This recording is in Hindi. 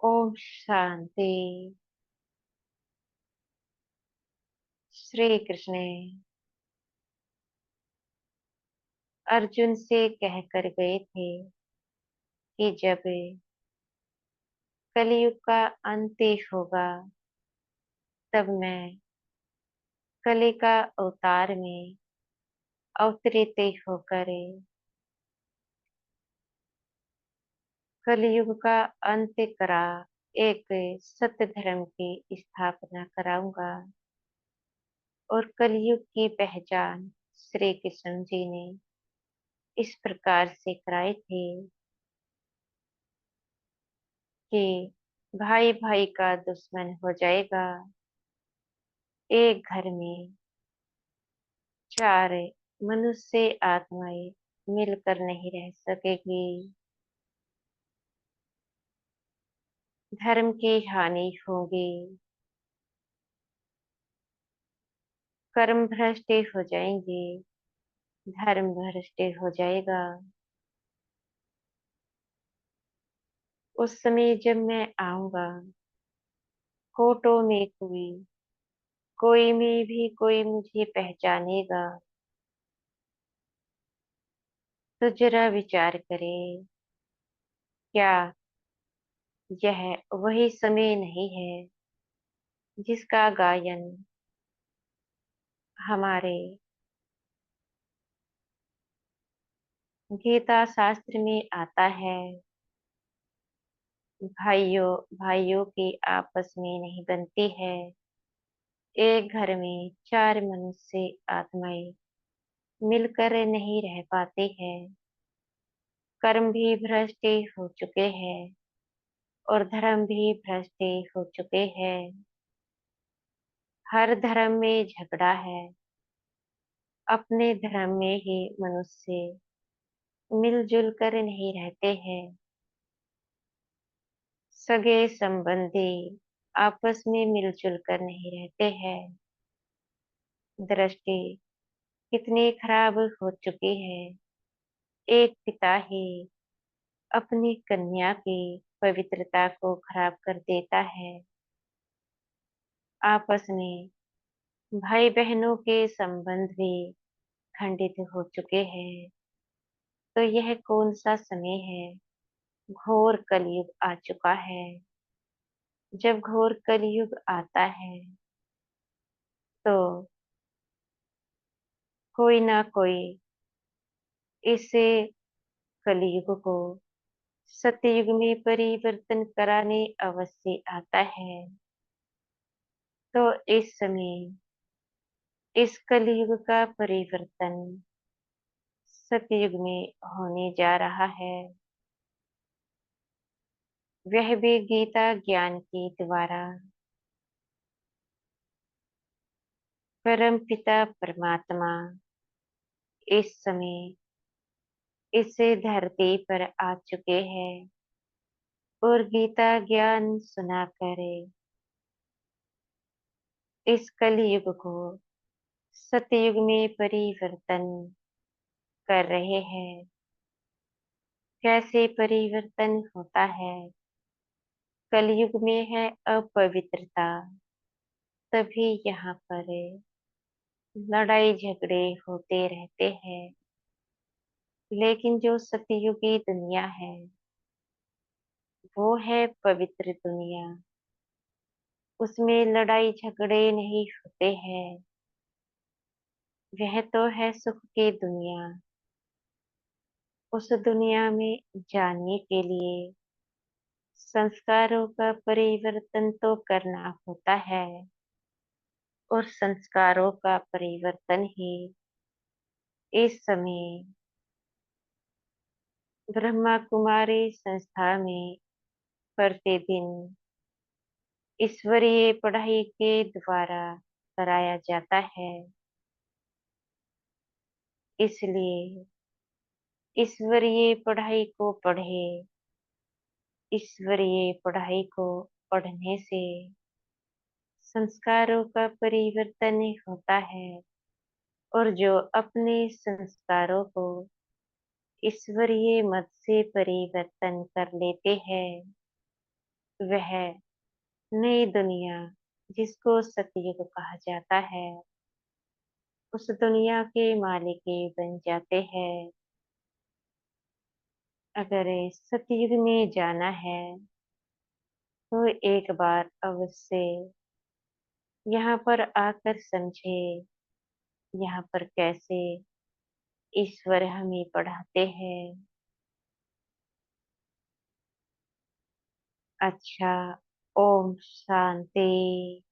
ओम शांति। श्री कृष्ण अर्जुन से कह कर गए थे कि जब कलयुग का अंत होगा तब मैं कली का अवतार में अवतरित होकर कलयुग का अंत करा एक सत्य धर्म की स्थापना कराऊंगा। और कलयुग की पहचान श्री कृष्ण जी ने इस प्रकार से कराए थे कि भाई भाई का दुश्मन हो जाएगा। एक घर में चार मनुष्य आत्माएं मिलकर नहीं रह सकेगी। धर्म की हानि होगी। कर्म भ्रष्ट हो जाएंगे। धर्म भ्रष्ट हो जाएगा। उस समय जब मैं आऊंगा कोटों में कोई में भी कोई मुझे पहचानेगा तो जरा विचार करे, क्या यह वही समय नहीं है जिसका गायन हमारे गीता शास्त्र में आता है। भाइयों भाइयों की आपस में नहीं बनती है। एक घर में चार मनुष्य आत्माएं मिलकर नहीं रह पाते हैं। कर्म भी भ्रष्ट हो चुके हैं और धर्म भी भ्रष्ट हो चुके हैं। हर धर्म में झगड़ा है। अपने धर्म में ही मनुष्य मिलजुल कर नहीं रहते हैं। सगे संबंधी आपस में मिलजुल कर नहीं रहते हैं। दृष्टि कितनी खराब हो चुकी है। एक पिता ही अपनी कन्या की पवित्रता को खराब कर देता है। आपस में भाई बहनों के संबंध भी खंडित हो चुके हैं। तो यह कौन सा समय है? घोर कलयुग आ चुका है। जब घोर कलयुग आता है तो कोई ना कोई इस कलयुग को सतयुग में परिवर्तन कराने अवश्य आता है। तो इस समय इस कलयुग का परिवर्तन सतयुग में होने जा रहा है। वह भी गीता ज्ञान के द्वारा। परम पिता परमात्मा इस समय इस धरती पर आ चुके हैं और गीता ज्ञान सुनाकर इस कलयुग को सतयुग में परिवर्तन कर रहे हैं। कैसे परिवर्तन होता है? कलयुग में है अपवित्रता, तभी यहाँ पर लड़ाई झगड़े होते रहते हैं। लेकिन जो सतयुगी दुनिया है वो है पवित्र दुनिया। उसमें लड़ाई झगड़े नहीं होते हैं। वह तो है सुख की दुनिया। उस दुनिया में जाने के लिए संस्कारों का परिवर्तन तो करना होता है और संस्कारों का परिवर्तन ही इस समय ब्रह्मा कुमारी संस्था में प्रतिदिन ईश्वरीय पढ़ाई के द्वारा कराया जाता है। इसलिए ईश्वरीय पढ़ाई को पढ़े। ईश्वरीय पढ़ाई को पढ़ने से संस्कारों का परिवर्तन होता है और जो अपने संस्कारों को ईश्वरीय मत से परिवर्तन कर लेते हैं वह नई दुनिया जिसको सतयुग कहा जाता है, उस दुनिया के मालिक बन जाते हैं। अगर सतयुग में जाना है तो एक बार अवश्य यहाँ पर आकर समझे, यहाँ पर कैसे ईश्वर हमें पढ़ाते हैं। अच्छा, ओम शांति।